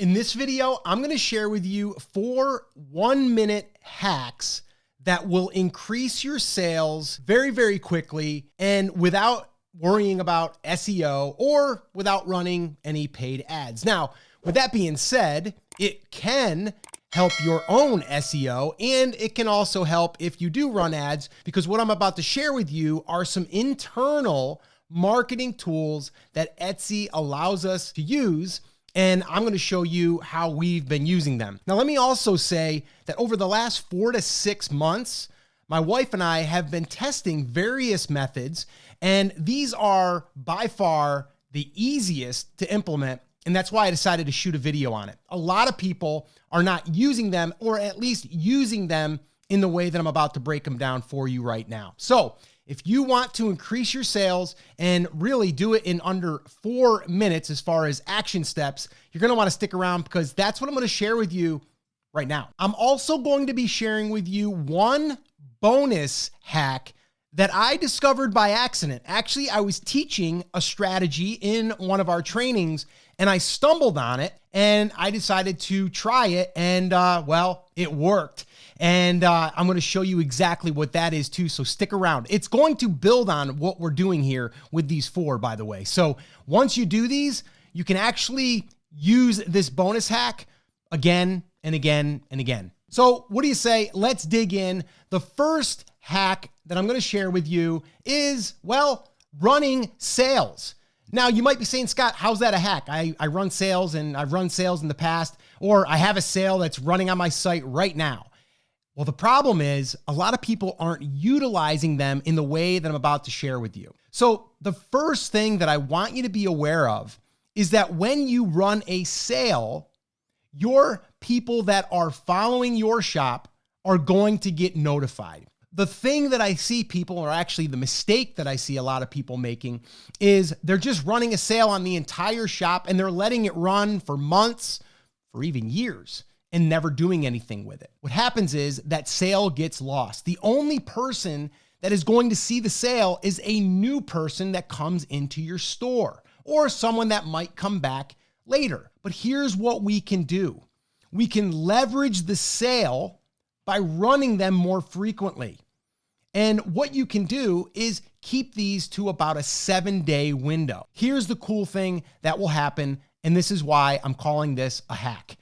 In this video, I'm going to share with you 4 1-minute hacks that will increase your sales very, very quickly and without worrying about SEO or without running any paid ads. Now, with that being said, it can help your own SEO and it can also help if you do run ads, because what I'm about to share with you are some internal marketing tools that Etsy allows us to use. And I'm going to show you how we've been using them. Now, let me also say that over the last 4 to 6 months, my wife and I have been testing various methods, and these are by far the easiest to implement. And that's why I decided to shoot a video on it. A lot of people are not using them, or at least using them in the way that I'm about to break them down for you right now. So if you want to increase your sales and really do it in under 4 minutes as far as action steps, you're going to want to stick around because that's what I'm going to share with you right now. I'm also going to be sharing with you one bonus hack that I discovered by accident. Actually, I was teaching a strategy in one of our trainings and I stumbled on it and I decided to try it, and well, it worked. And I'm going to show you exactly what that is too. So stick around. It's going to build on what we're doing here with these 4, by the way. So once you do these, you can actually use this bonus hack again and again and again. So what do you say? Let's dig in. The first hack that I'm going to share with you is, well, running sales. Now you might be saying, Scott, how's that a hack? I run sales and I've run sales in the past, or I have a sale that's running on my site right now. Well, the problem is a lot of people aren't utilizing them in the way that I'm about to share with you. So the first thing that I want you to be aware of is that when you run a sale, your people that are following your shop are going to get notified. The thing that I see people, or actually the mistake that I see a lot of people making, is they're just running a sale on the entire shop and they're letting it run for months, for even years, and never doing anything with it. What happens is that sale gets lost. The only person that is going to see the sale is a new person that comes into your store, or someone that might come back later. But here's what we can do. We can leverage the sale by running them more frequently. And what you can do is keep these to about a 7-day window. Here's the cool thing that will happen, and this is why I'm calling this a hack.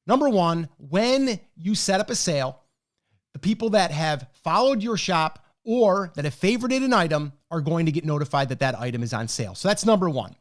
Number 1, when you set up a sale, the people that have followed your shop or that have favorited an item are going to get notified that that item is on sale. So that's number 1.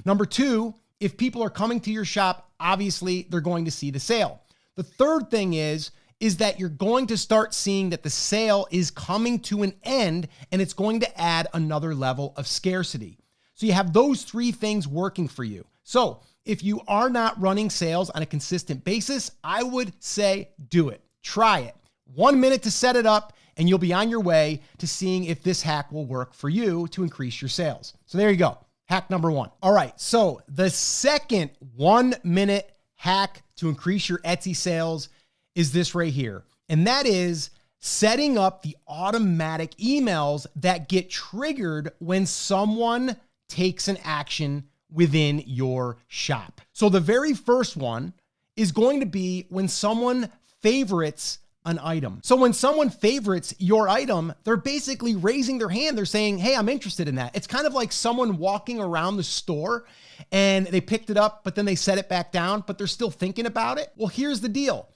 Number 2, if people are coming to your shop, obviously they're going to see the sale. The third thing is that you're going to start seeing that the sale is coming to an end and it's going to add another level of scarcity. So you have those 3 things working for you. So if you are not running sales on a consistent basis, I would say do it. Try it. 1 minute to set it up, and you'll be on your way to seeing if this hack will work for you to increase your sales. So there you go. Hack number 1. All right. So the second 1-minute hack to increase your Etsy sales is this right here. And that is setting up the automatic emails that get triggered when someone takes an action within your shop. So the very first one is going to be when someone favorites an item. So when someone favorites your item, they're basically raising their hand. They're saying, hey, I'm interested in that. It's kind of like someone walking around the store and they picked it up, but then they set it back down, but they're still thinking about it. Well, here's the deal.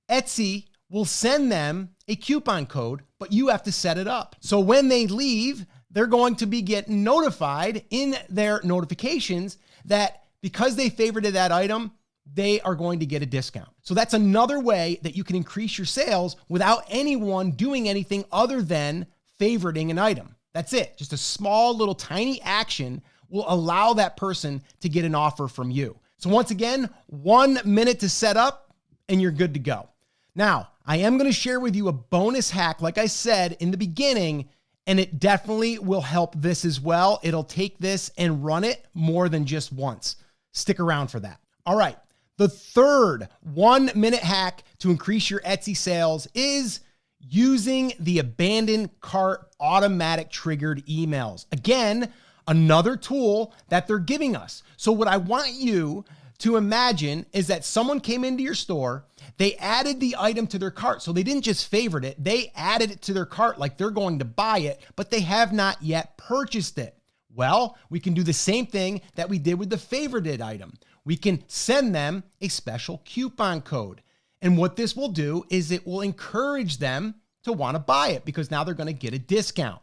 Etsy will send them a coupon code, but you have to set it up. So when they leave, they're going to be getting notified in their notifications that because they favorited that item, they are going to get a discount. So that's another way that you can increase your sales without anyone doing anything other than favoriting an item. That's it. Just a small little tiny action will allow that person to get an offer from you. So once again, 1 minute to set up and you're good to go. Now, I am going to share with you a bonus hack, like I said in the beginning, and it definitely will help this as well. It'll take this and run it more than just once. Stick around for that. All right. The third 1-minute hack to increase your Etsy sales is using the abandoned cart automatic triggered emails. Again, another tool that they're giving us. So what I want you to imagine is that someone came into your store, they added the item to their cart. So they didn't just favorite it, they added it to their cart like they're going to buy it, but they have not yet purchased it. Well, we can do the same thing that we did with the favorited item. We can send them a special coupon code. And what this will do is it will encourage them to want to buy it because now they're going to get a discount.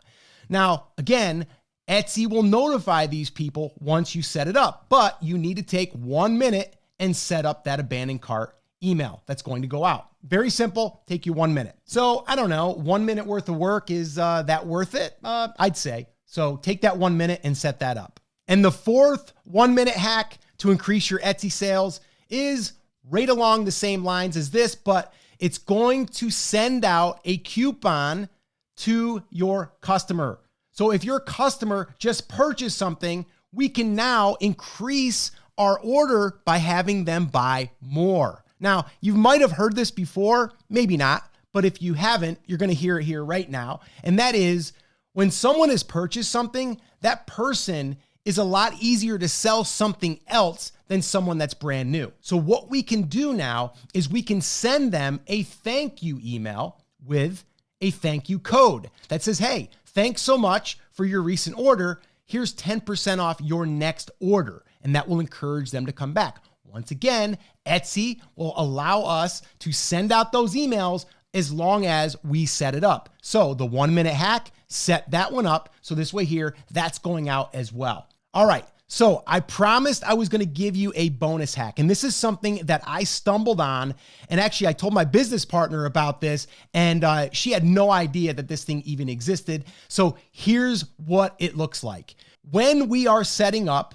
Now, again, Etsy will notify these people once you set it up, but you need to take 1 minute and set up that abandoned cart email that's going to go out. Very simple, take you 1 minute. So I don't know, 1 minute worth of work, is that worth it? I'd say. So take that 1 minute and set that up. And the fourth 1 minute hack to increase your Etsy sales is right along the same lines as this, but it's going to send out a coupon to your customer. So if your customer just purchased something, we can now increase our order by having them buy more. Now, you might have heard this before, maybe not, but if you haven't, you're going to hear it here right now. And that is when someone has purchased something, that person is a lot easier to sell something else than someone that's brand new. So what we can do now is we can send them a thank you email with a thank you code that says, hey, thanks so much for your recent order. Here's 10% off your next order. And that will encourage them to come back. Once again, Etsy will allow us to send out those emails as long as we set it up. So the 1 minute hack, set that one up. So this way here, that's going out as well. All right. So I promised I was going to give you a bonus hack, and this is something that I stumbled on. And actually I told my business partner about this, and she had no idea that this thing even existed. So here's what it looks like. When we are setting up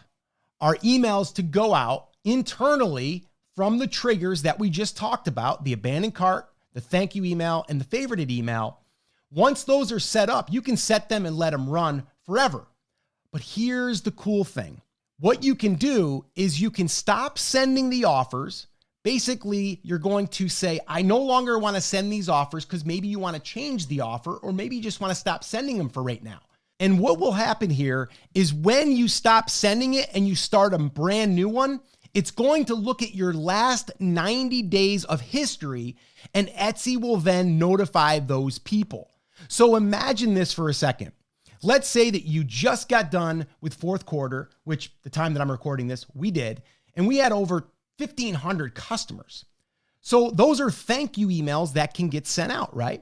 our emails to go out internally from the triggers that we just talked about, the abandoned cart, the thank you email, and the favorited email, once those are set up, you can set them and let them run forever. But here's the cool thing. What you can do is you can stop sending the offers. Basically, you're going to say, I no longer want to send these offers, because maybe you want to change the offer, or maybe you just want to stop sending them for right now. And what will happen here is when you stop sending it and you start a brand new one, it's going to look at your last 90 days of history, and Etsy will then notify those people. So imagine this for a second. Let's say that you just got done with fourth quarter, which the time that I'm recording this, we did, and we had over 1,500 customers. So those are thank you emails that can get sent out, right?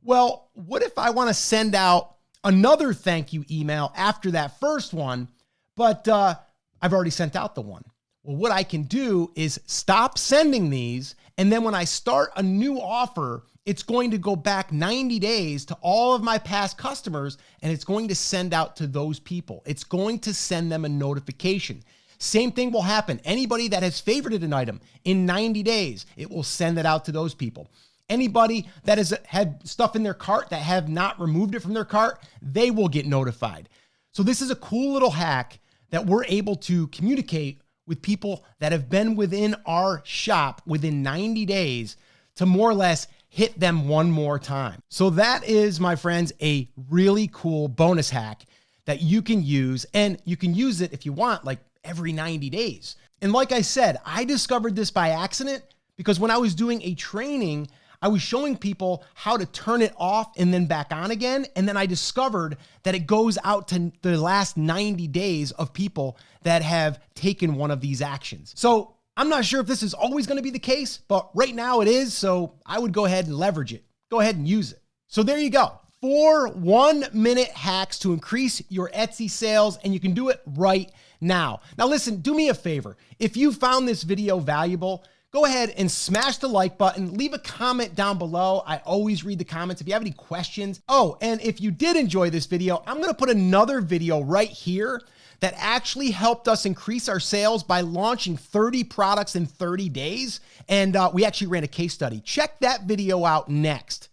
Well, what if I want to send out another thank you email after that first one, but I've already sent out the one? Well, what I can do is stop sending these, and then when I start a new offer, it's going to go back 90 days to all of my past customers, and it's going to send out to those people. It's going to send them a notification. Same thing will happen. Anybody that has favorited an item in 90 days, it will send it out to those people. Anybody that has had stuff in their cart that have not removed it from their cart, they will get notified. So this is a cool little hack that we're able to communicate with people that have been within our shop within 90 days to more or less hit them one more time. So that is, my friends, a really cool bonus hack that you can use, and you can use it if you want, like every 90 days. And like I said, I discovered this by accident because when I was doing a training, I was showing people how to turn it off and then back on again. And then I discovered that it goes out to the last 90 days of people that have taken one of these actions. So I'm not sure if this is always going to be the case, but right now it is. So I would go ahead and leverage it. Go ahead and use it. So there you go. 4 1-minute hacks to increase your Etsy sales, and you can do it right now. Now listen, do me a favor. If you found this video valuable, go ahead and smash the like button, leave a comment down below. I always read the comments if you have any questions. Oh, and if you did enjoy this video, I'm going to put another video right here that actually helped us increase our sales by launching 30 products in 30 days. And we actually ran a case study. Check that video out next.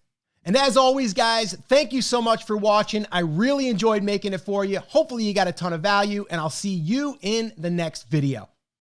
And as always, guys, thank you so much for watching. I really enjoyed making it for you. Hopefully you got a ton of value, and I'll see you in the next video.